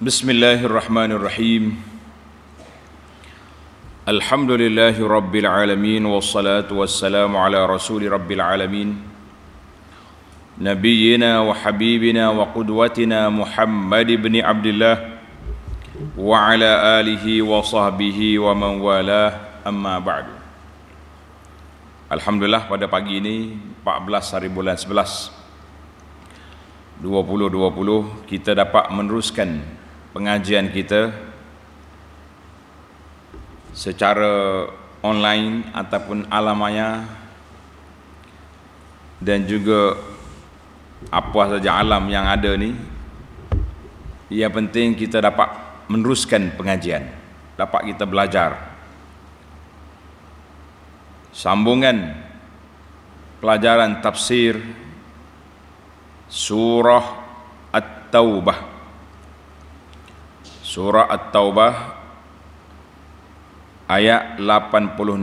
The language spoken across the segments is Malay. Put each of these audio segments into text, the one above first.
Bismillahirrahmanirrahim. Alhamdulillahi rabbil alamin, wassalatu wassalamu ala rasuli rabbil alamin, nabiyyina wa habibina wa qudwatina Muhammad ibn Abdullah wa ala alihi wa sahbihi wa man walah, amma ba'du. Alhamdulillah, pada pagi ini 14 hari bulan 11 2020 kita dapat meneruskan pengajian kita secara online ataupun alam maya, dan juga apa saja alam yang ada ni. Yang penting kita dapat meneruskan pengajian, dapat kita belajar sambungan pelajaran tafsir surah At-Taubah. Surah At-Taubah ayat 86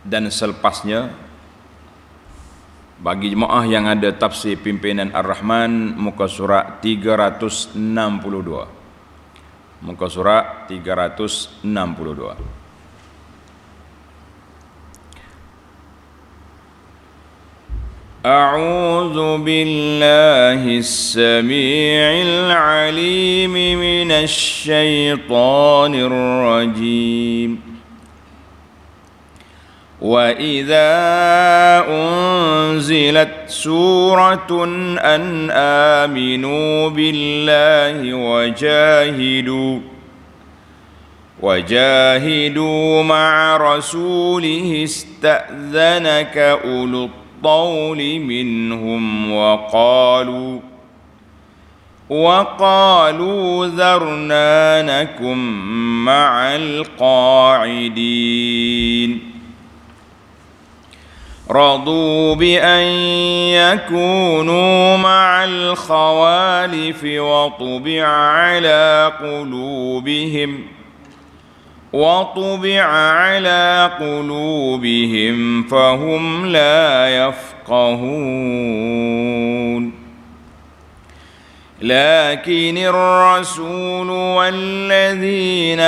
dan selepasnya. Bagi jemaah yang ada tafsir pimpinan Ar-Rahman, muka surat 362. Muka surat 362. أعوذ بالله السميع العليم من الشيطان الرجيم. وإذا أنزلت سورة أن آمنوا بالله وجاهدوا مع رسوله استأذنك أولو الطول منهم وقالوا ذرنا نكن مع القاعدين. رضوا بأن يكونوا مع الخوالف وطبع على قلوبهم فهم لا يفقهون. لكن الرسول والذين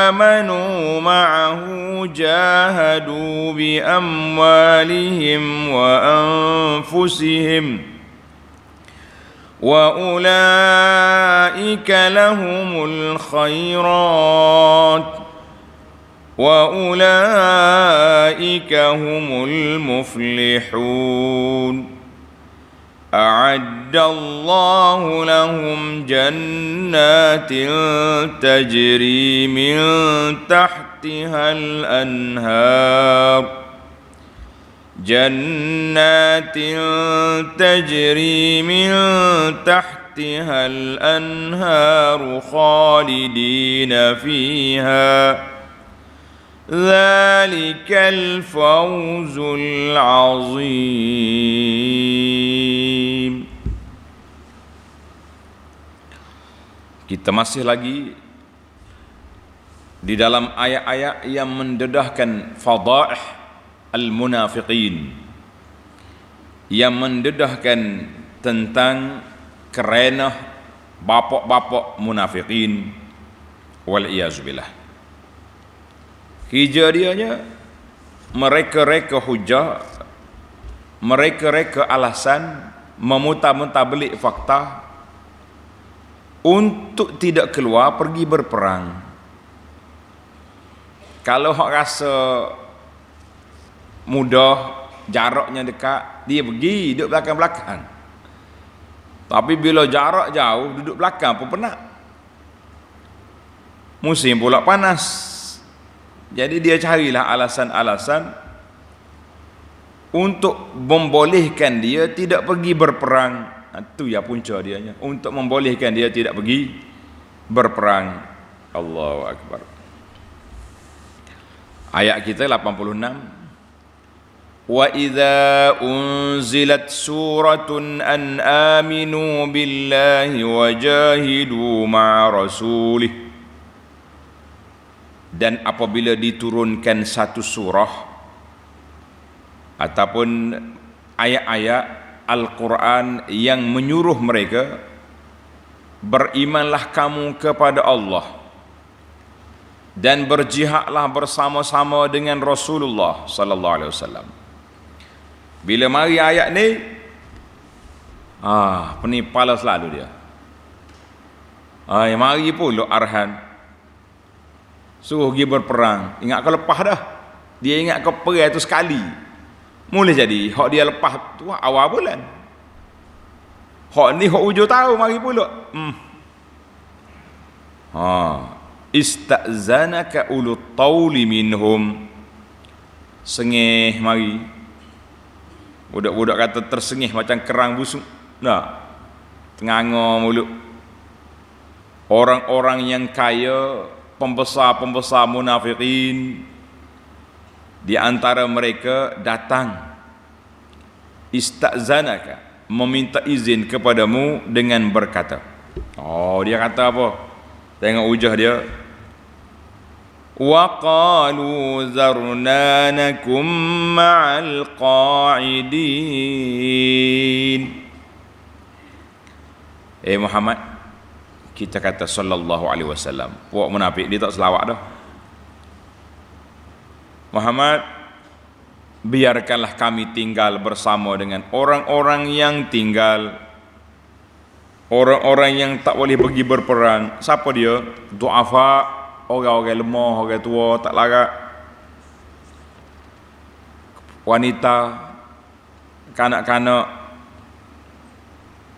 آمنوا معه جاهدوا بأموالهم وأنفسهم وأولئك لهم الخيرات وأولئك هم المفلحون. أعد الله لهم جنات تجري من تحتها الأنهار خالدين فيها ذلك الفوز العظيم. Kita masih lagi di dalam ayat-ayat yang mendedahkan fadaih al-munafiqin, yang mendedahkan tentang kerenah bapak-bapak munafiqin, wal iyazubillah. Kejadiannya mereka-reka hujah, mereka-reka alasan, memutar-mutar belik fakta untuk tidak keluar pergi berperang. Kalau hak rasa mudah, jaraknya dekat, dia pergi duduk belakang-belakang. Tapi bila jarak jauh, duduk belakang pun penat. Musim pula panas. Jadi dia carilah alasan-alasan untuk membolehkan dia tidak pergi berperang. Itu ya punca dia, untuk membolehkan dia tidak pergi berperang. Allahu Akbar. Ayat kita 86. Wa idza unzilat suratun an aminu billahi wajahidu ma'a rasulih. Dan apabila diturunkan satu surah ataupun ayat-ayat Al-Quran yang menyuruh mereka berimanlah kamu kepada Allah dan berjihadlah bersama-sama dengan Rasulullah sallallahu alaihi wasallam. Bila mari ayat ni, penipala selalu dia. Mari pula Arhan suruh pergi berperang. Ingat kau lepas dah. Dia ingat kau perang tu sekali. Mula jadi hak dia lepas tu awal bulan. Hak ni hak hujung tahu mari pula. Istazanaka ulul tauli minhum. Sengih mari. Budak-budak kata tersengih macam kerang busuk. Tenganga mulut. Orang-orang yang kaya, pembesar-pembesar munafikin, di antara mereka datang istazanaka, meminta izin kepadamu dengan berkata. Dia kata apa? Tengok ujah dia. Wa qalu zarna nakum ma'al qa'idin. Muhammad, kita kata sallallahu alaihi wasallam, puak munafik dia tak selawat dah. Muhammad, biarkanlah kami tinggal bersama dengan orang-orang yang tinggal, orang-orang yang tak boleh pergi berperang. Siapa dia? Du'afa, orang-orang lemah, orang tua, tak larat, wanita, kanak-kanak.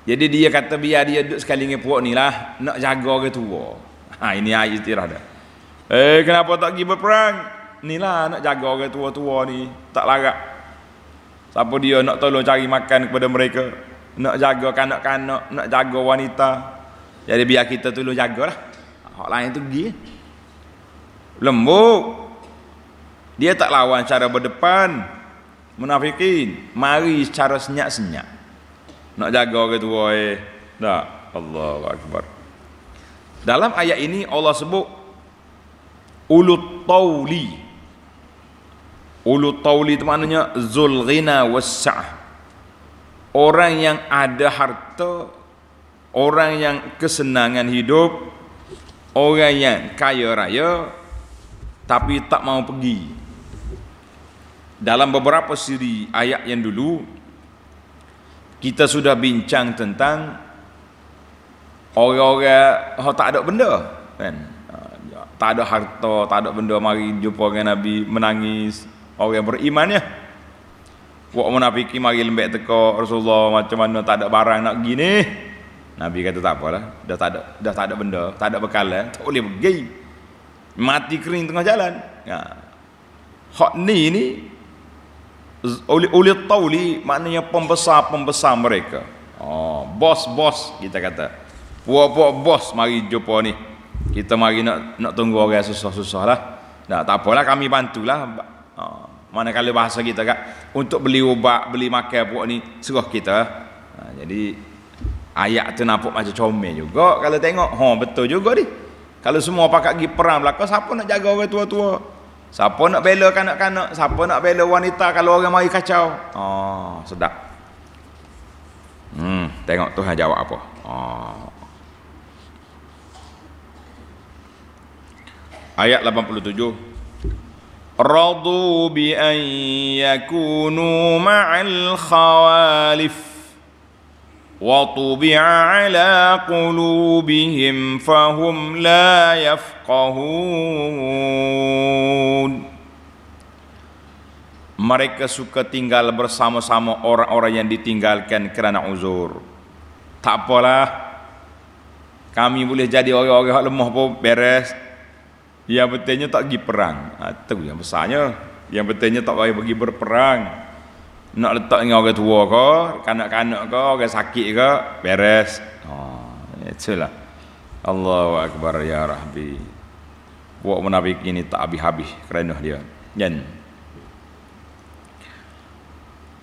Jadi dia kata biar dia duduk sekali dengan puak ni lah, nak jaga orang tua. Ini ayat istirah dah. Kenapa tak pergi berperang? Ni lah nak jaga orang tua-tua ni, tak larat. Siapa dia nak tolong cari makan kepada mereka, nak jaga kanak-kanak, nak jaga wanita. Jadi biar kita tolong jagalah. Hak lain tu pergi. Lembut. Dia tak lawan cara berdepan. Munafikin mari secara senyap-senyap. Nak jaga orang tua tak. Allahu Akbar. Dalam ayat ini Allah sebut ulut tauli. Ulut tauli itu maknanya zul ghina wassa'ah. Orang yang ada harta, orang yang kesenangan hidup, orang yang kaya raya tapi tak mau pergi. Dalam beberapa siri ayat yang dulu kita sudah bincang tentang orang-orang tak ada benda, kan? Tak ada harta, tak ada benda, mari jumpa dengan Nabi menangis. Orang beriman ya. Buat munafiki mari lembek teka Rasulullah macam mana tak ada barang nak pergi ni. Nabi kata tak apalah, dah tak ada benda, tak ada bekalan, tak boleh pergi. Mati kering tengah jalan. Hak ni ulit tauli maknanya pembesar-pembesar mereka. Bos-bos kita kata. Puak-puak bos mari jumpa ni. Kita mari nak tunggu orang susah-susah lah. Tak apalah, kami bantulah. Manakala bahasa kita kat untuk beli ubat, beli makan puak ni suruh kita. Jadi ayat tu nampak macam comel juga kalau tengok. Betul juga ni. Kalau semua pakat pergi perang belaka, siapa nak jaga orang tua-tua? Siapa nak bela kanak-kanak? Siapa nak bela wanita kalau orang mari kacau? Sedap. Tengok Tuhan jawab apa. Ayat 87. Radu bi an yakunu ma'al khawalif wa tubi'a ala qulubihim fahum la yafqahun. Mereka suka tinggal bersama-sama orang-orang yang ditinggalkan kerana uzur. Tak apalah, kami boleh jadi orang-orang yang lemah pun beres. Yang pentingnya tak pergi perang. Itu yang besarnya. Yang pentingnya tak pergi berperang. Nak letak dengan orang tua ke, kanak-kanak ke, orang sakit ke, beres. Itulah. Allahu Akbar ya Rabbi. Buat munafik ini tak habis-habis kerana dia. Dan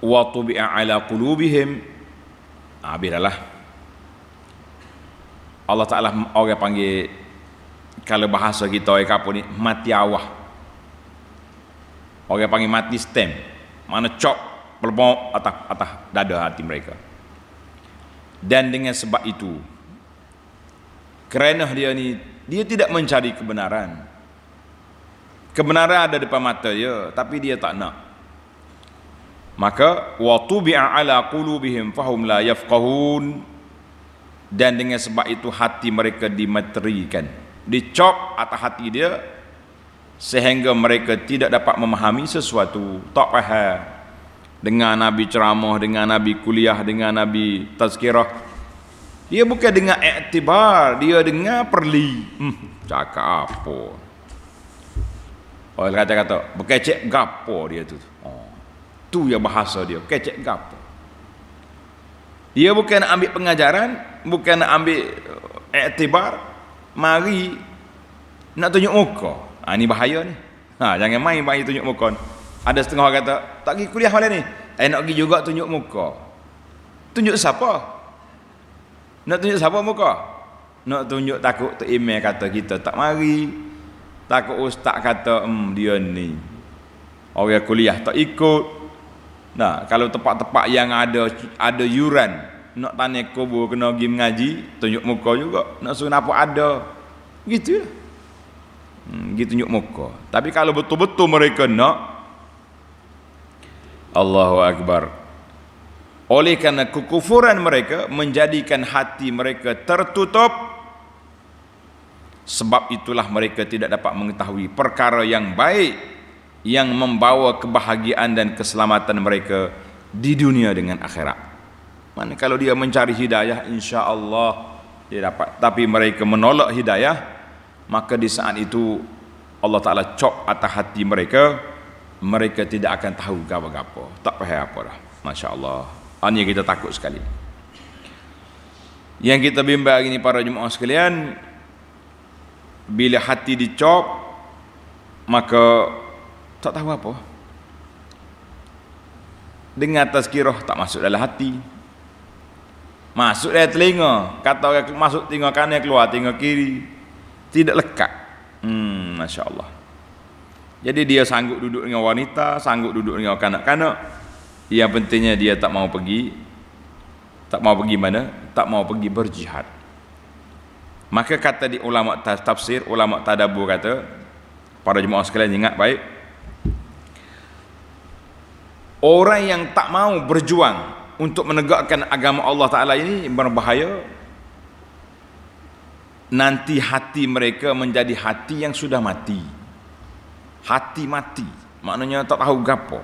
wa tubi'a ala qulubihim. Habislah. Allah Ta'ala orang panggil, kalau bahasa kita apa ni, mati awah. Orang panggil mati stem. Mana cop pelbok atas dada hati mereka. Dan dengan sebab itu Kerana dia ni, dia tidak mencari kebenaran. Kebenaran ada depan mata dia, tapi dia tak nak. Maka wa tubi'a ala qulubihim fahum la yafqahun, dan dengan sebab itu hati mereka dimeterikan, dicop atas hati dia sehingga mereka tidak dapat memahami sesuatu, tak faham. Dengan Nabi ceramah, dengan Nabi kuliah, dengan Nabi tazkirah, dia bukan dengar iktibar, dia dengar perli. Cakap apa? Orang kata berkecek gapo dia tu. Tu yang bahasa dia, berkecek gapo. Dia bukan nak ambil pengajaran, bukan nak ambil iktibar, mari nak tunjuk muka. Ni bahaya ni. Jangan main tunjuk muka. Ada setengah orang kata, tak pergi kuliah malam ni. Nak pergi juga tunjuk muka. Tunjuk siapa? Nak tunjuk siapa muka? Nak tunjuk takut tu email kata kita tak mari. Takut ustaz kata dia ni orang kuliah tak ikut. Nah, kalau tempat-tempat yang ada yuran, nak tanya kubur kena pergi mengaji, tunjuk muka juga. Nak suruh apa ada. Gitulah. Gitu tunjuk muka. Tapi kalau betul-betul mereka nak, Allahu Akbar, oleh kerana kekufuran mereka menjadikan hati mereka tertutup, sebab itulah mereka tidak dapat mengetahui perkara yang baik yang membawa kebahagiaan dan keselamatan mereka di dunia dengan akhirat. Mana kalau dia mencari hidayah, insya-Allah dia dapat. Tapi mereka menolak hidayah, maka di saat itu Allah Ta'ala cop atas hati mereka, mereka tidak akan tahu apa-apa, tak faham apa dah. Masya-Allah. Ini kita takut sekali. Yang kita bimbang hari ini para jemaah sekalian, bila hati dicop, maka tak tahu apa. Dengar tazkirah tak masuk dalam hati, masuk dalam telinga. Kata orang masuk telinga kanan, keluar telinga kiri, tidak lekat. Masya Allah. Jadi dia sanggup duduk dengan wanita, sanggup duduk dengan kanak-kanak. Yang pentingnya dia tak mau pergi. Tak mau pergi mana? Tak mau pergi berjihad. Maka kata di ulama tafsir, ulama tadabbur kata, para jemaah sekalian ingat baik, orang yang tak mau berjuang untuk menegakkan agama Allah Ta'ala ini berbahaya. Nanti hati mereka menjadi hati yang sudah mati. Hati mati, maknanya tak tahu gapo.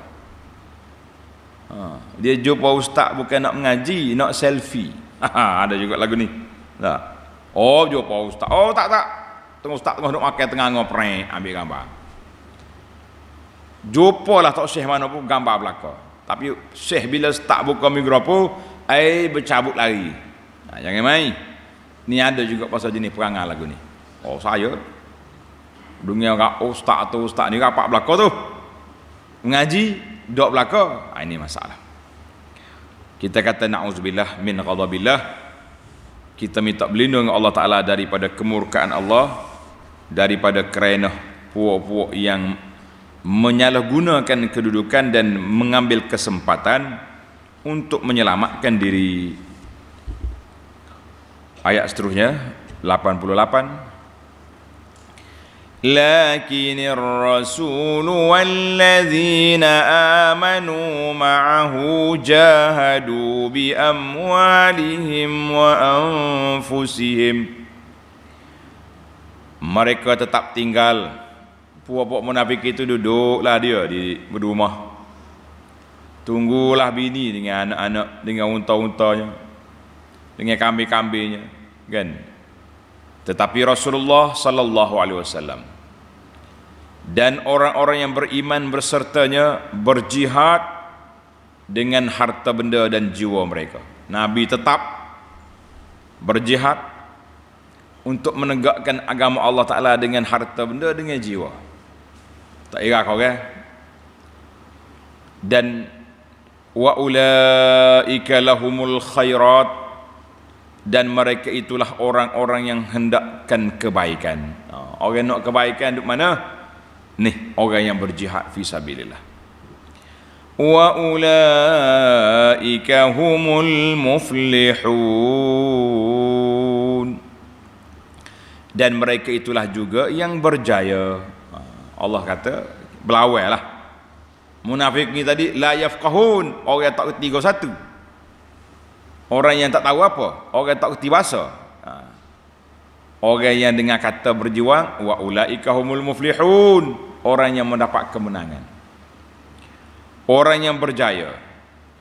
Dia jumpa ustaz bukan nak mengaji, nak selfie. Ada juga lagu ni. Tak. Jumpa ustaz. Tak. Tengok ustaz tengah duk makan tengah ngoprek, ambil gambar. Jumpalah tok syekh mana pun gambar belaka. Tapi syekh bila start buka mikrofon, bercabut lari. Jangan main. Ni ada juga pasal jenis perangai lagu ni. Saya dunia orang ustaz ni rapat belaka tu. Mengaji dok belaka. Ini masalah. Kita kata na'udzubillah min ghadabillah. Kita minta berlindung dengan Allah Ta'ala daripada kemurkaan Allah, daripada kerana puak-puak yang menyalahgunakan kedudukan dan mengambil kesempatan untuk menyelamatkan diri. Ayat seterusnya 88. Lakinir rasul walladzina amanu ma'ahu jahadu bi amwalihim wa anfusihim. Mereka tetap tinggal. Puak-puak munafik itu duduklah dia di rumah. Tunggulah bini dengan anak-anak, dengan unta-untanya, dengan kambing-kambingnya, kan? Tetapi Rasulullah sallallahu alaihi wasallam dan orang-orang yang beriman bersertanya berjihad dengan harta benda dan jiwa mereka. Nabi tetap berjihad untuk menegakkan agama Allah Ta'ala dengan harta benda, dengan jiwa. Tak kira kau kan? Dan wa ulaika lahumul khairat, dan mereka itulah orang-orang yang hendakkan kebaikan. Orang nak kebaikan duduk mana? Nih, orang yang berjihad fi sabilillah. Wa ulaika humul muflihun. dan mereka itulah juga yang berjaya. Allah kata belawai lah munafik ni tadi, la yafqahun, orang yang tak kerti satu, orang yang tak tahu apa, orang yang tak kerti bahasa. Orang yang dengar kata berjuang, wa ulaika humul muflihun, orang yang mendapat kemenangan, orang yang berjaya.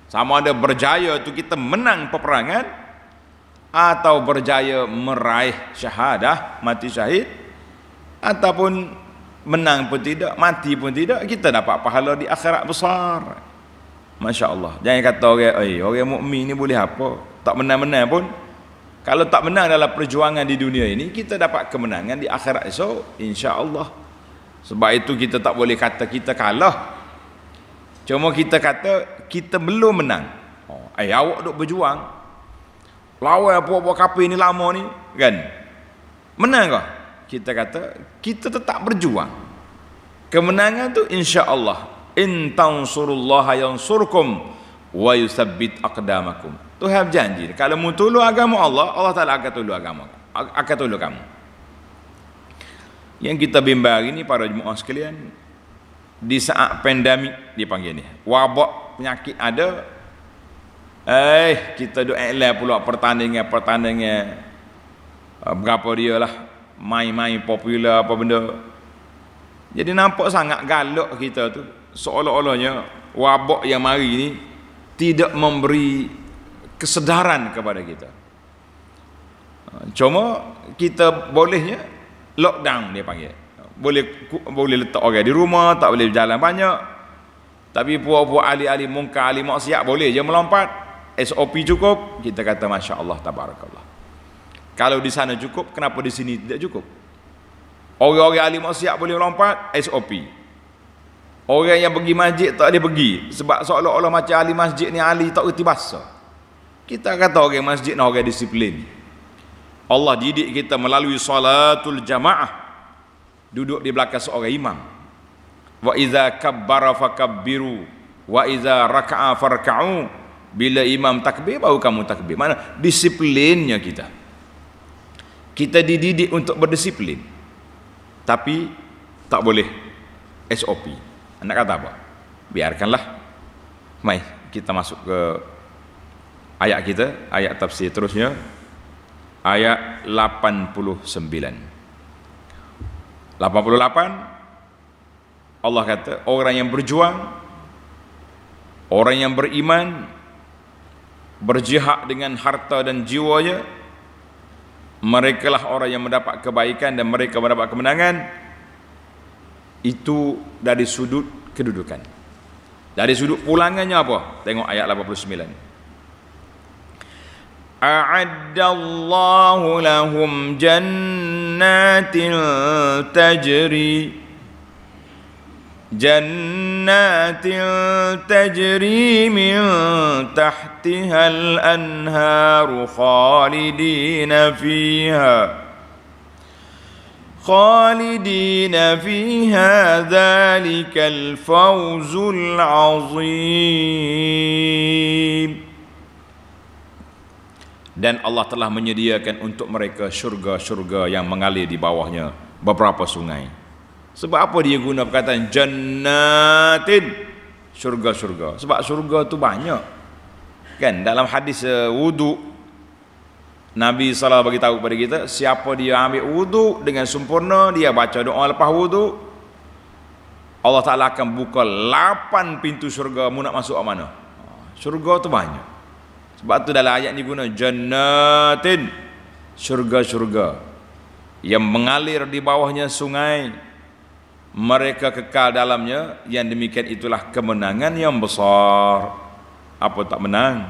Sama ada berjaya tu kita menang peperangan, atau berjaya meraih syahadah, mati syahid, ataupun menang pun tidak, mati pun tidak, kita dapat pahala di akhirat besar. Masya Allah. Jangan kata orang mukmin ni boleh apa, tak menang-menang pun. Kalau tak menang dalam perjuangan di dunia ini, kita dapat kemenangan di akhirat esok, insya Allah. Sebab itu kita tak boleh kata kita kalah, cuma kita kata kita belum menang. Awak duk berjuang lawan buat-buat kafir ni lama ni kan, menang kah? Kita kata kita tetap berjuang. Kemenangan tu insya Allah. In tansurullaha yansurkum wa yusabbit aqdamakum. Tuhan janji kalau mu tolong agama Allah, Allah Taala akan tolong akan tolong kamu. Yang kita bimbang ini para jemaah sekalian, di saat pandemik dipanggil ni, wabak penyakit ada, kita duk iklan pula pertandingan berapa dia lah, main-main popular apa benda. Jadi nampak sangat galak kita tu, seolah-olahnya wabak yang mari ni tidak memberi kesedaran kepada kita. Cuma kita bolehnya lockdown dia panggil. Boleh letak orang di rumah, tak boleh berjalan banyak. Tapi puak-puak ahli-ahli munkar, ahli maksiat boleh je melompat. SOP cukup, kita kata Masya Allah, tabarakallah. Kalau di sana cukup, kenapa di sini tidak cukup? Orang-orang ahli maksiat boleh melompat, SOP. Orang yang pergi masjid tak boleh pergi, sebab seolah-olah macam ahli masjid ni ahli tak erti bahasa. Kita kata orang masjid ni orang disiplin. Allah didik kita melalui salatul jamaah, duduk di belakang seorang imam. Wa iza kabbara fakabbiru wa iza raka'a farka'u. Bila imam takbir baru kamu takbir. Mana disiplinnya kita. Kita dididik untuk berdisiplin, tapi tak boleh SOP. Anda kata apa? Biarkanlah. Mai kita masuk ke ayat kita, ayat tafsir terusnya, ayat 89. 88 Allah kata orang yang berjuang, orang yang beriman, berjihad dengan harta dan jiwanya, merekalah orang yang mendapat kebaikan dan mereka mendapat kemenangan. Itu dari sudut kedudukan. Dari sudut pulangannya apa? Tengok ayat 89. A'addallahu lahum jannatin tajri min tahtihal anharu khalidina fiha dhalikal fawzul azim. Dan Allah telah menyediakan untuk mereka syurga-syurga yang mengalir di bawahnya beberapa sungai. Sebab apa dia guna perkataan jannatin, syurga-syurga? Sebab syurga tu banyak. Kan dalam hadis wudu, Nabi SAW bagi tahu kepada kita, siapa dia ambil wudu dengan sempurna, dia baca doa lepas wudu, Allah Ta'ala akan buka 8 pintu syurga. Mu nak masuk ke mana? Syurga tu banyak. Sebab tu dalam ayat ni guna jannatin, syurga-syurga yang mengalir di bawahnya sungai, mereka kekal dalamnya. Yang demikian itulah kemenangan yang besar. Apa tak menang?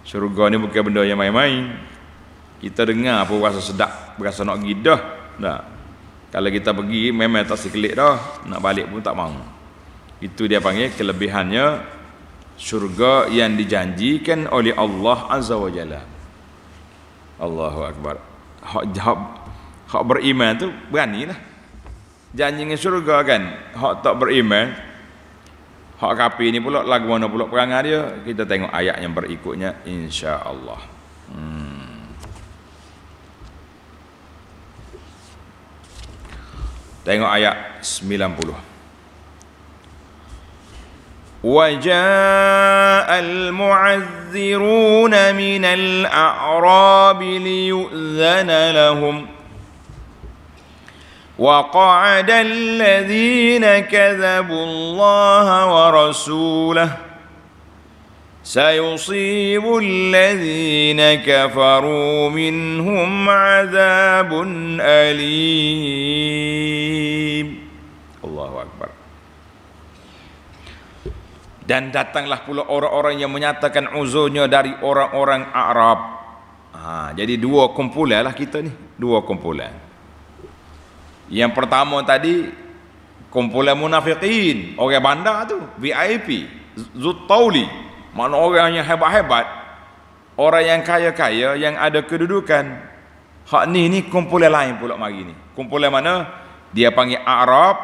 Syurga ni bukan benda yang main-main. Kita dengar apa rasa sedap, berasa nak pergi dah. Nah, kalau kita pergi memang tak sekelik dah, nak balik pun tak mau. Itu dia panggil kelebihannya syurga yang dijanjikan oleh Allah Azza wa Jalla. Allahu Akbar. Hak beriman tu beranilah janji dengan syurga kan. Hak tak beriman, hak kafir ni pula lagu mana pula perangai dia. Kita tengok ayat yang berikutnya insya-Allah. Tengok ayat 90. وَجَاءَ الْمُعَذِّرُونَ مِنَ الْأَعْرَابِ لِيُؤْذَنَ لَهُمْ وَقَعَدَ الَّذِينَ كَذَبُوا اللَّهَ وَرَسُولَهُ سَيُصِيبُ الَّذِينَ كَفَرُوا مِنْهُمْ عَذَابٌ أَلِيمٌ. Allahu Akbar. Dan datanglah pula orang-orang yang menyatakan uzurnya dari orang-orang Arab. Jadi dua kumpulan lah kita ni, dua kumpulan. Yang pertama tadi kumpulan munafikin, orang bandar tu, VIP, Zutauli, mana orang yang hebat-hebat, orang yang kaya-kaya, yang ada kedudukan. Hak ni kumpulan lain pula mari ni. Kumpulan mana? Dia panggil Arab,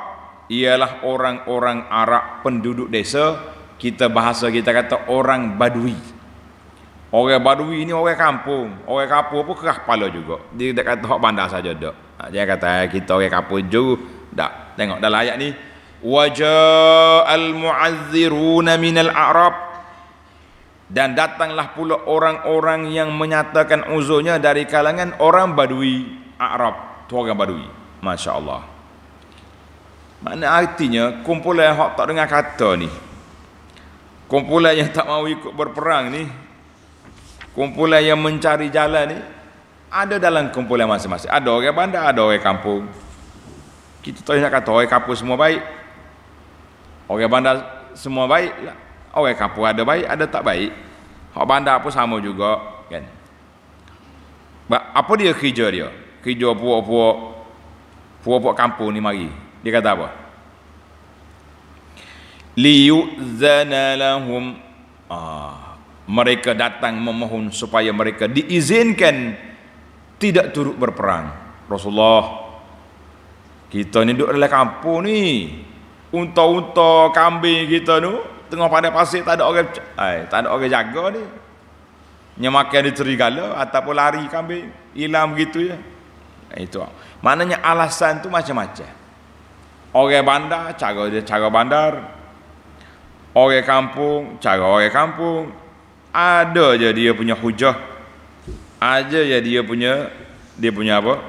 ialah orang-orang Arab penduduk desa. Kita bahasa kita kata orang Badui. Orang Badui ni orang kampung. Orang kampung pun kerah kepala juga. Dia tak kata hak bandar saja dak. Dia kata kita orang kampung je dak. Tengok dalam ayat ni, waja'al mu'azziruna minal a'rab, dan datanglah pula orang-orang yang menyatakan uzurnya dari kalangan orang Badui. Arab tu orang Badui. Masya-Allah. Mana artinya kumpulan hak tak dengar kata ni, kumpulan yang tak mau ikut berperang ni, kumpulan yang mencari jalan ni, ada dalam kumpulan masing-masing. Ada orang bandar, ada orang kampung. Kita tak nak kata orang kampung semua baik, orang bandar semua baik. Orang kampung ada baik, ada tak baik. Hak bandar pun sama juga kan. Apa dia kerja dia? Kerja puak-puak kampung ni mari. Dia kata apa? Liyu'zana lahum. Mereka datang memohon supaya mereka diizinkan tidak turut berperang. Rasulullah, kita ni duduk dalam kampung ni, unta-unta kambing kita tu tengah pada pasir, tak ada orang jaga ni. Yang makan di serigala ataupun lari kambing hilang begitu je. Itu maknanya alasan tu macam-macam. Orang bandar cara dia cara bandar, orang kampung cara orang kampung. Ada je dia punya hujah, ada je dia punya apa,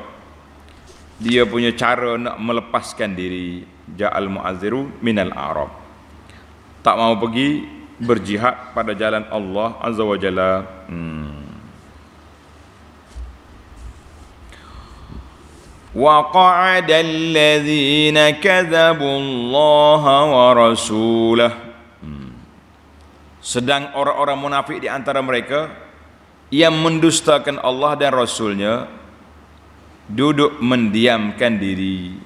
dia punya cara nak melepaskan diri. Ja'al mu'azziru minal a'rab, tak mau pergi berjihad pada jalan Allah Azza wa Jalla. Wa qa'ada alladhina kadzabu Allah wa rasulahu. Sedang orang-orang munafik di antara mereka yang mendustakan Allah dan Rasulnya duduk mendiamkan diri.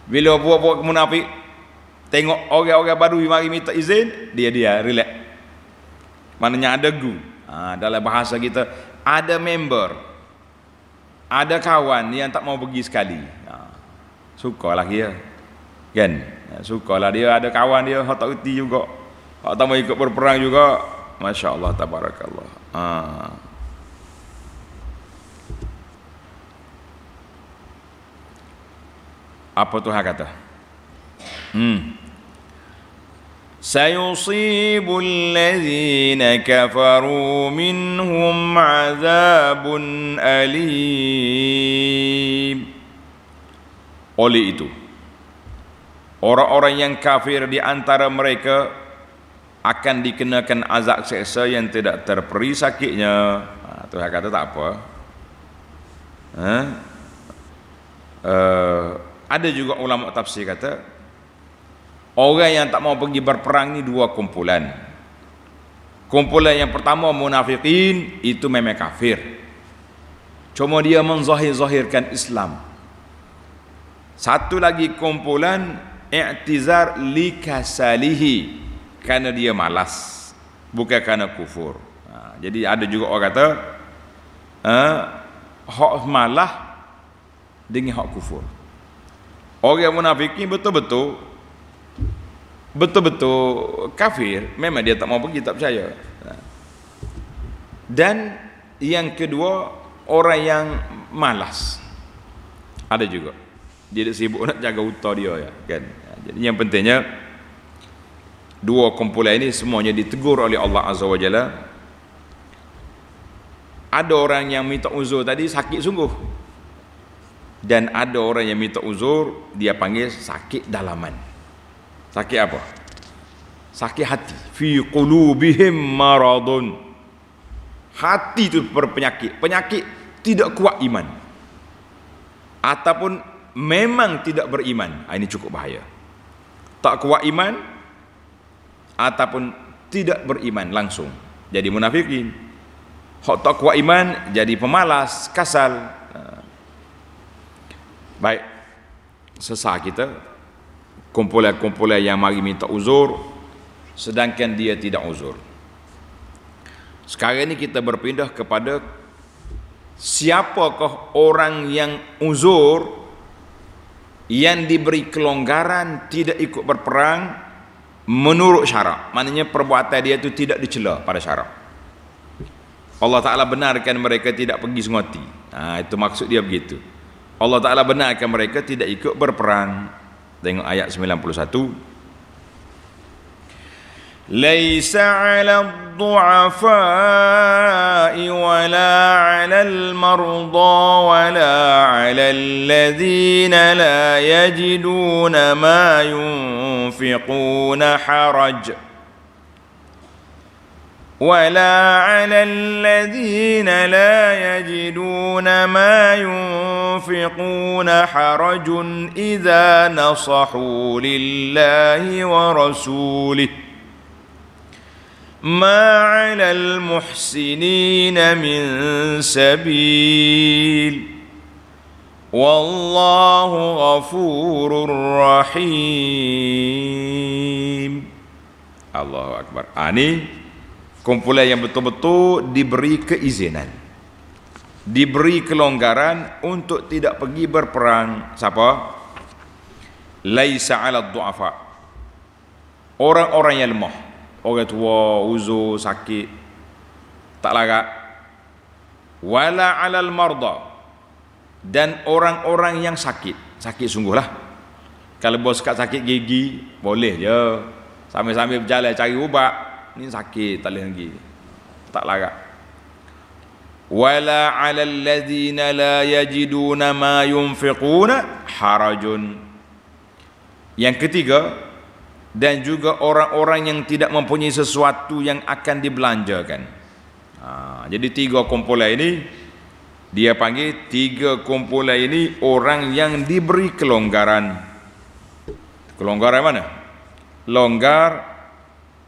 Bila buat-buat munafik tengok orang-orang Badui mari minta izin, dia relax. Maknanya ada gu. Dalam bahasa kita ada member, ada kawan yang tak mau pergi sekali. Sukalah dia kan, sukalah dia ada kawan dia hak tak reti juga, hak tak mau ikut berperang juga. Masya Allah, tabarakallah. Apa Tuhan kata? Sayusibul ladzina kafaru minhum azabun alim. Oleh itu, orang-orang yang kafir di antara mereka akan dikenakan azab seksa yang tidak terperi sakitnya. Tuhan kata tak apa. Ada juga ulama tafsir kata orang yang tak mau pergi berperang ni dua kumpulan. Kumpulan yang pertama munafikin, itu memang kafir, cuma dia menzahir-zahirkan Islam. Satu lagi kumpulan i'tizar likasalihi, kerana dia malas, bukan kerana kufur. Jadi ada juga orang kata hak malah dengan hak kufur. Orang munafikin betul-betul kafir, memang dia tak mau pergi, tak percaya. Dan yang kedua, orang yang malas. Ada juga. Dia sibuk nak jaga huta dia ya, kan. Jadi yang pentingnya dua kumpulan ini semuanya ditegur oleh Allah Azza wa Jalla. Ada orang yang minta uzur tadi sakit sungguh, dan ada orang yang minta uzur dia panggil sakit dalaman. Sakit apa? Sakit hati. Fi qulubihim maradun. Hati itu berpenyakit, penyakit tidak kuat iman, ataupun memang tidak beriman. Ini cukup bahaya. Tak kuat iman ataupun tidak beriman langsung jadi munafikin. Hak tak kuat iman jadi pemalas, kasal. Baik, sesah kita kumpulan-kumpulan yang mari minta uzur sedangkan dia tidak uzur. Sekarang ini kita berpindah kepada siapakah orang yang uzur, yang diberi kelonggaran tidak ikut berperang menurut syarak. Maknanya perbuatan dia itu tidak dicela pada syarak. Allah Ta'ala benarkan mereka tidak pergi sengoti. Itu maksud dia begitu. Allah Ta'ala benarkan mereka tidak ikut berperang. Tengok ayat 91. ليس على الضعفاء ولا على المرضى ولا على الذين لا يجدون ما ينفقون حرج ولا على الذين لا يجدون ما ينفقون حرج إذا نصحوا لله ورسوله ما على المحسنين من سبيل والله غفور رحيم. Allahu Akbar. Ini kumpulan yang betul-betul diberi keizinan, diberi kelonggaran untuk tidak pergi berperang. Siapa? Laisa 'ala du'afa, orang-orang yang lemah, orang tua, uzur, sakit, tak larat. Wala 'alal marda, dan orang-orang yang sakit, sakit sungguhlah. Kalau bos kat sakit gigi boleh je sambil-sambil berjalan cari ubat, ni sakit tak boleh lagi, tak larat. Wala 'alal ladzina la yajiduna ma yunfiquna harajun. Yang ketiga, dan juga orang-orang yang tidak mempunyai sesuatu yang akan dibelanjakan. Jadi tiga kumpulan ini dia panggil, tiga kumpulan ini orang yang diberi kelonggaran. Kelonggaran mana? Longgar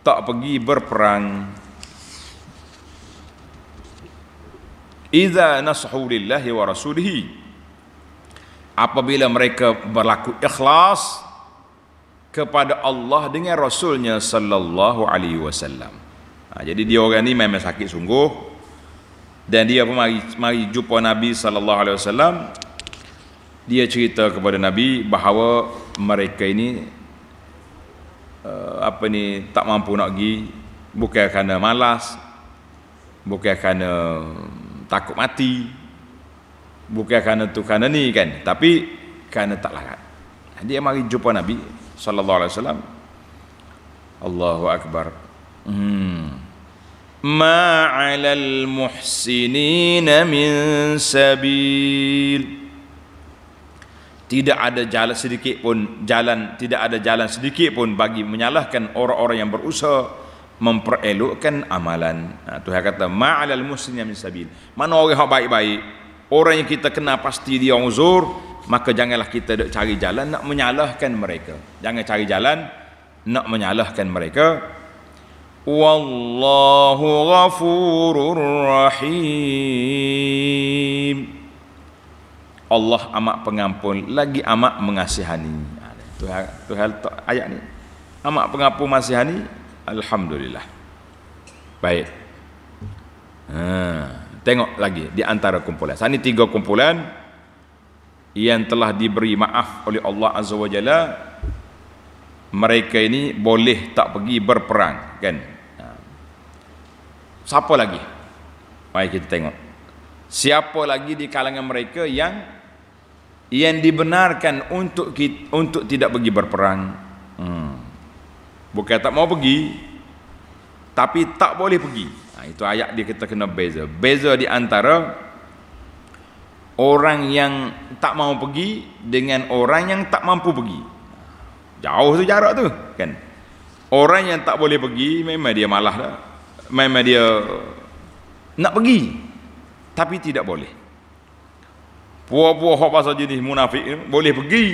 tak pergi berperang. Idza nasahu lillahi wa rasulihi, apabila mereka berlaku ikhlas kepada Allah dengan Rasulnya sallallahu alaihi wasallam. Jadi dia orang ni memang sakit sungguh, dan dia pun mari jumpa Nabi sallallahu alaihi wasallam. Dia cerita kepada Nabi bahawa mereka ini tak mampu nak pergi, bukan kerana malas, bukan kerana takut mati, bukan kerana tu kerana ni kan, tapi kerana tak larat. Dia mari jumpa Nabi sallallahu alaihi wasallam. Allahu Akbar. Ma 'alal muhsinina min sabil. Tidak ada jalan sedikit pun, tidak ada jalan sedikit pun bagi menyalahkan orang-orang yang berusaha memperelokkan amalan. Tuhan kata ma 'alal muhsinina min sabil. Mana orang yang baik-baik, orang yang kita kenal pasti dia uzur, maka janganlah kita duk cari jalan nak menyalahkan mereka. Jangan cari jalan nak menyalahkan mereka. Wallahu ghafurur rahim. Allah amat pengampun lagi amat mengasihani. Tuhan ayat ni. Amat pengampun mengasihani. Alhamdulillah. Baik. Tengok lagi di antara kumpulan. Ini tiga kumpulan yang telah diberi maaf oleh Allah Azza wa Jalla. Mereka ini boleh tak pergi berperang, kan? Siapa lagi? Mari kita tengok. Siapa lagi di kalangan mereka yang yang dibenarkan untuk tidak pergi berperang. Bukan tak mau pergi, tapi tak boleh pergi. Itu ayat dia kita kena beza. Beza di antara orang yang tak mau pergi dengan orang yang tak mampu pergi. Jauh tu jarak tu kan. Orang yang tak boleh pergi memang dia malah dah. Memang dia nak pergi tapi tidak boleh. Puak-puak hak pasal jenis munafik boleh pergi.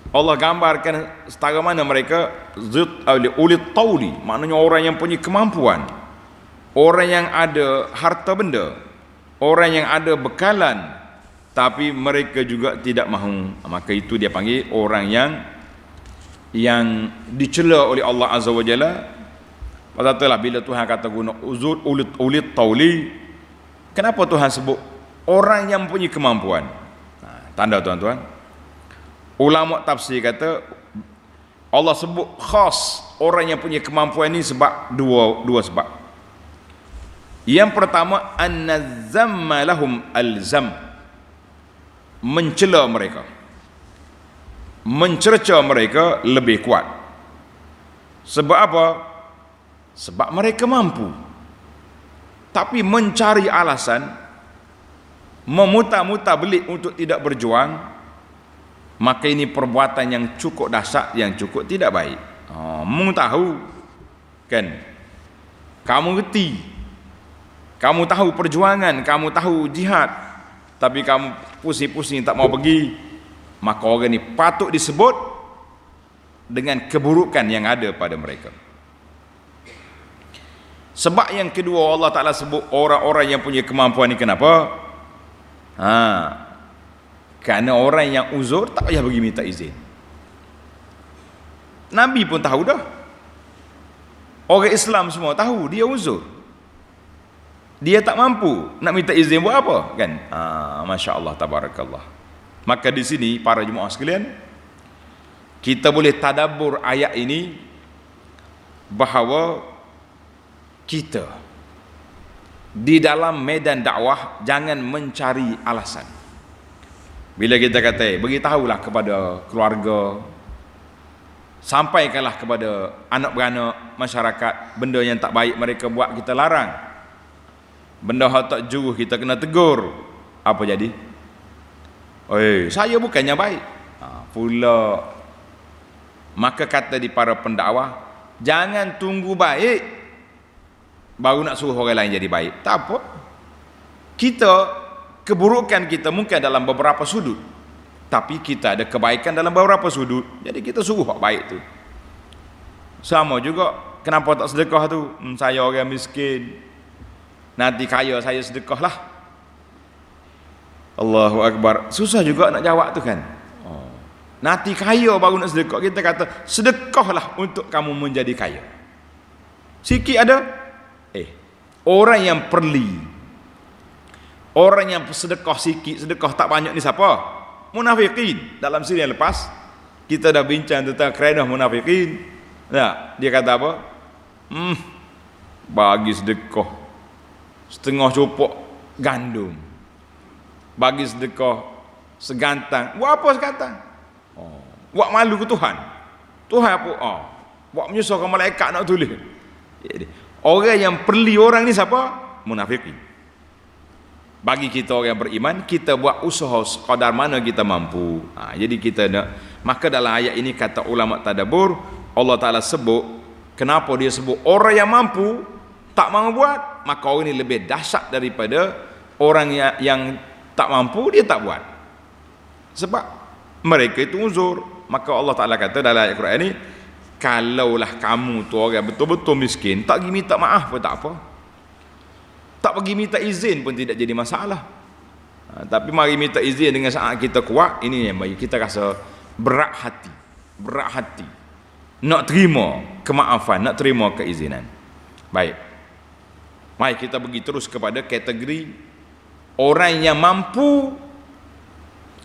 Allah gambarkan setara mana mereka ulit tauli, maknanya orang yang punya kemampuan, orang yang ada harta benda, orang yang ada bekalan, tapi mereka juga tidak mahu. Maka itu dia panggil orang yang dicela oleh Allah Azza wa Jalla. Pasal itulah bila Tuhan kata guna ulit tauli, kenapa Tuhan sebut orang yang punya kemampuan? Tanda tuan-tuan, ulama tafsir kata Allah sebut khas orang yang punya kemampuan ini sebab dua sebab. Yang pertama, an-nazamma lahum al-zam, mencela mereka, mencerca mereka lebih kuat. Sebab apa? Sebab mereka mampu, tapi mencari alasan, memutar-mutar belik untuk tidak berjuang, maka ini perbuatan yang cukup dahsyat, yang cukup tidak baik. Kamu tahu kan, kamu reti, kamu tahu perjuangan, kamu tahu jihad, tapi kamu pusing-pusing tak mau pergi, maka orang ini patut disebut dengan keburukan yang ada pada mereka. Sebab yang kedua Allah Ta'ala sebut orang-orang yang punya kemampuan ni kenapa? Kerana orang yang uzur tak payah pergi minta izin. Nabi pun tahu dah, orang Islam semua tahu dia uzur, dia tak mampu, nak minta izin buat apa kan? Masya Allah, tabarakallah. Maka di sini para jemaah sekalian, kita boleh tadabbur ayat ini bahawa kita di dalam medan dakwah jangan mencari alasan. Bila kita kata beritahulah kepada keluarga, sampaikanlah kepada anak beranak masyarakat, benda yang tak baik mereka buat kita larang, benda yang tak juruh kita kena tegur, apa jadi? Saya bukannya baik pula. Maka kata di para pendakwah, jangan tunggu baik baru nak suruh orang lain jadi baik. Tak apa, kita, keburukan kita mungkin dalam beberapa sudut, tapi kita ada kebaikan dalam beberapa sudut, jadi kita suruh buat baik tu. Sama juga, kenapa tak sedekah tu? Saya orang miskin, nanti kaya saya sedekah lah. Allahu Akbar, susah juga nak jawab tu kan. Nanti kaya baru nak sedekah. Kita kata sedekahlah untuk kamu menjadi kaya. Sikit ada, orang yang perli, orang yang sedekah sikit, sedekah tak banyak ni siapa? Munafikin. Dalam siri yang lepas kita dah bincang tentang kaedah munafikin. Dia kata apa? Bagi sedekah setengah cupuk gandum, bagi sedekah segantang. Buat apa segantang? Buat malu ke Tuhan. Tuhan apa? Buat menyusahkan malaikat nak tulis. Orang yang perli orang ni siapa? Munafikin. Bagi kita orang yang beriman, kita buat usaha sekadar mana kita mampu. Jadi kita nak, maka dalam ayat ini kata ulama tadabbur, Allah Ta'ala sebut, kenapa dia sebut orang yang mampu tak mahu buat, maka orang ini lebih dahsyat daripada orang yang tak mampu, dia tak buat. Sebab mereka itu uzur. Maka Allah Ta'ala kata dalam ayat Quran ini, kalaulah kamu tu orang betul-betul miskin, tak pergi minta maaf pun tak apa, tak pergi minta izin pun tidak jadi masalah. Tapi mari minta izin dengan saat kita kuat, ini yang baik. Kita rasa berat hati nak terima kemaafan, nak terima keizinan. Baik, mari kita pergi terus kepada kategori orang yang mampu,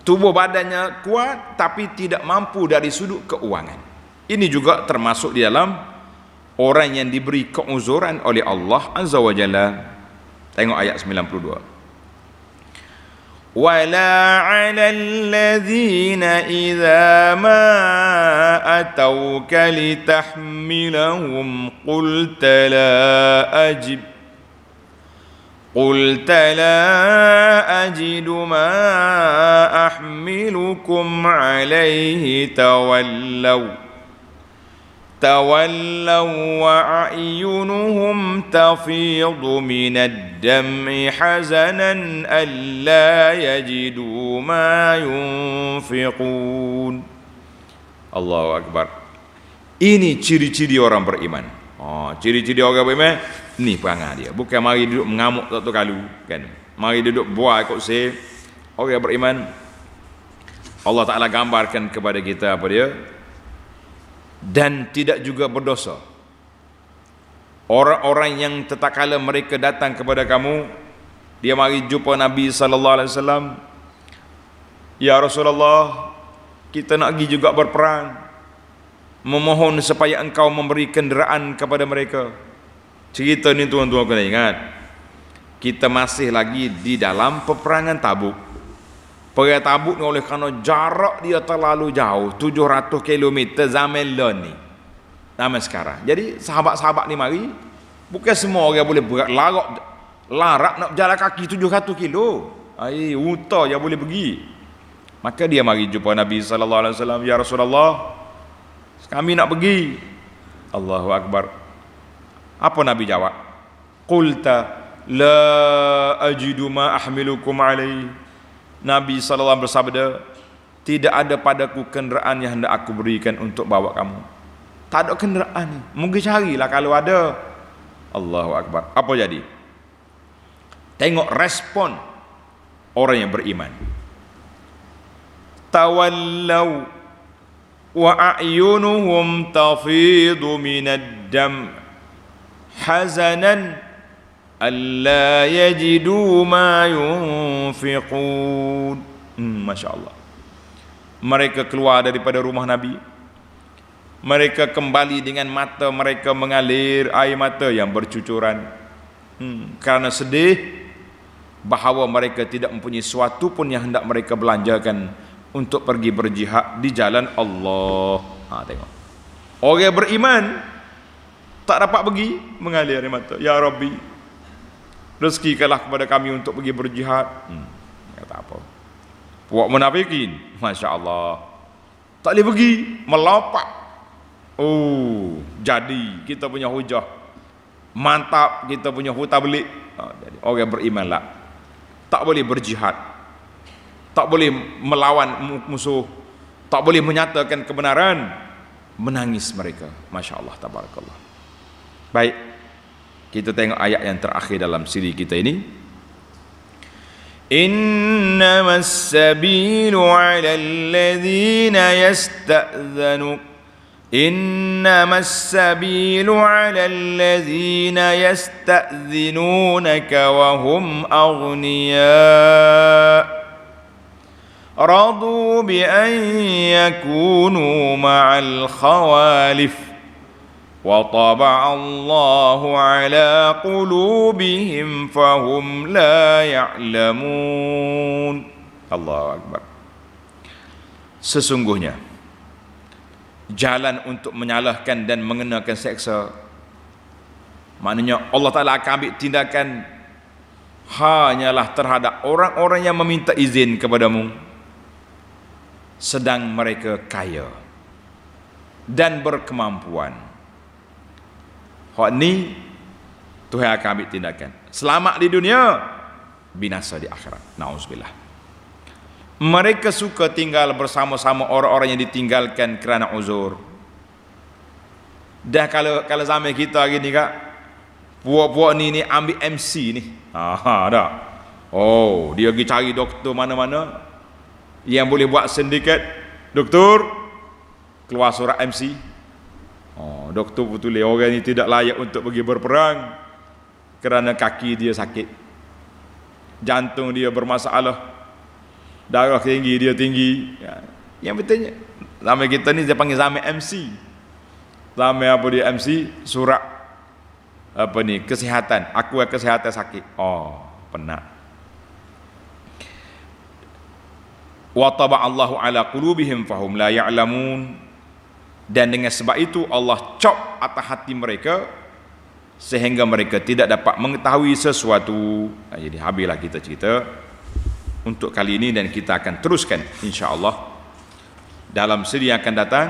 tubuh badannya kuat tapi tidak mampu dari sudut keuangan. Ini juga termasuk di dalam orang yang diberi keuzuran oleh Allah Azza wa Jalla. Tengok ayat 92. ولا على الذين إذا ما أتوك لتحملهم قلت لا أجد ما أحملكم عليه تولوا وأعينهم تفيض من الدمع حزنا ألا يجدوا ما ينفقون. Allahu Akbar. Ini ciri-ciri orang beriman. Ciri-ciri orang beriman ni perangai dia. Bukan mari duduk mengamuk tak kalu kan. Mari duduk buat ikut saya. Orang beriman, Allah Taala gambarkan kepada kita apa dia? Dan tidak juga berdosa. Orang-orang yang tatkala mereka datang kepada kamu, dia mari jumpa Nabi sallallahu alaihi wasallam, ya Rasulullah, kita nak pergi juga berperang, memohon supaya engkau memberi kenderaan kepada mereka. Cerita ni tuan-tuan kena ingat, kita masih lagi di dalam peperangan Tabuk. Perang Tabuk ni oleh kerana jarak dia terlalu jauh, 700 km zaman ni, zaman sekarang. Jadi sahabat-sahabat ni mari, bukan semua orang boleh larak nak berjalan kaki 700 kilo. Unta je boleh pergi. Maka dia mari jumpa Nabi sallallahu alaihi wasallam, ya Rasulullah, kami nak pergi. Allahu Akbar. Apa Nabi jawab? Qulta la ajidu ma ahmilukum alaihi. Nabi SAW bersabda, tidak ada padaku kenderaan yang hendak aku berikan untuk bawa kamu. Tak ada kenderaan ni. Mungkin carilah kalau ada. Allahu Akbar. Apa jadi? Tengok respon orang yang beriman. Tawallau wa a'yunuhum tafidu minad dam hazanan alla yajidu ma yunfiqun. Masya Allah. Mereka keluar daripada rumah Nabi, mereka kembali dengan mata mereka mengalir air mata yang bercucuran, karena sedih bahawa mereka tidak mempunyai sesuatu pun yang hendak mereka belanjakan untuk pergi berjihad di jalan Allah. Tengok, orang beriman tak dapat pergi, mengalir air mata, ya Rabbi, rezekikanlah kepada kami untuk pergi berjihad. Kata apa? Puak munafikin, Masya Allah, tak boleh pergi, melompat. Jadi kita punya hujah mantap, kita punya hutah belik. Jadi orang beriman lah, tak boleh berjihad, tak boleh melawan musuh, tak boleh menyatakan kebenaran, menangis mereka. Masya Allah, tabarakallah. Baik, kita tengok ayat yang terakhir dalam siri kita ini. Innamas sabilu 'alal ladzina yasta'dhanuk. Innamas sabilu 'alal ladzina yasta'dhinunaka wa hum aghniya. Radu bi an yakunu ma'al khawalif. وَطَبَعَ اللَّهُ عَلَى قُلُوبِهِمْ فَهُمْ لَا يَعْلَمُونَ. Allahu Akbar. Sesungguhnya jalan untuk menyalahkan dan mengenakan seksa, maknanya Allah Ta'ala akan ambil tindakan hanyalah terhadap orang-orang yang meminta izin kepadamu sedang mereka kaya dan berkemampuan. Hak ni Tuhan akan ambil tindakan. Selamat di dunia, binasa di akhirat. Nauzubillah. Mereka suka tinggal bersama-sama orang-orang yang ditinggalkan kerana uzur. Dah kalau zaman kita hari ni kak, puak-puak ni ambil MC ni. Dah. Dia pergi cari doktor mana-mana yang boleh buat sindiket. Doktor, keluar surat MC. Doktor betul orang ni tidak layak untuk pergi berperang kerana kaki dia sakit, jantung dia bermasalah, darah tinggi dia tinggi. Yang betulnya zaman kita ni dia panggil zaman MC. Zaman apa dia MC? Surat apa ni, kesihatan. Aku kesihatan sakit. Penat. wa taba'allahu ala qulubihim fahum la ya'lamun, dan dengan sebab itu Allah cop atas hati mereka sehingga mereka tidak dapat mengetahui sesuatu. Jadi habislah kita cerita untuk kali ini, dan kita akan teruskan insya-Allah dalam seri yang akan datang.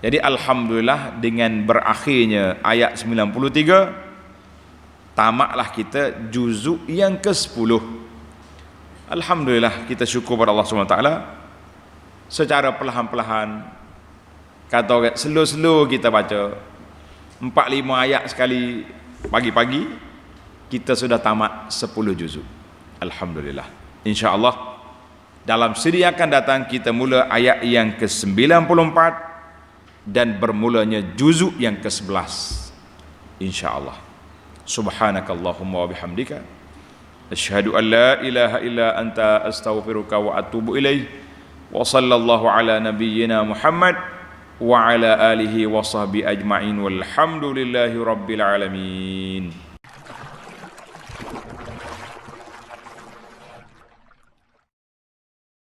Jadi alhamdulillah dengan berakhirnya ayat 93 tamatlah kita juzuk yang ke-10. Alhamdulillah, kita syukur kepada Allah SWT secara perlahan-perlahan, kata orang slow-slow kita baca 4-5 ayat sekali pagi-pagi, kita sudah tamat 10 juzuk. Alhamdulillah. InsyaAllah dalam siri yang akan datang kita mula ayat yang ke-94 dan bermulanya juzuk yang ke-11 insyaAllah. Subhanakallahumma wa bihamdika asyhadu an la ilaha illa anta astaghfiruka wa atubu ilaih. Wa sallallahu ala nabiyyina Muhammad wa ala alihi wa sahbihi ajma'in walhamdulillahi rabbil alamin.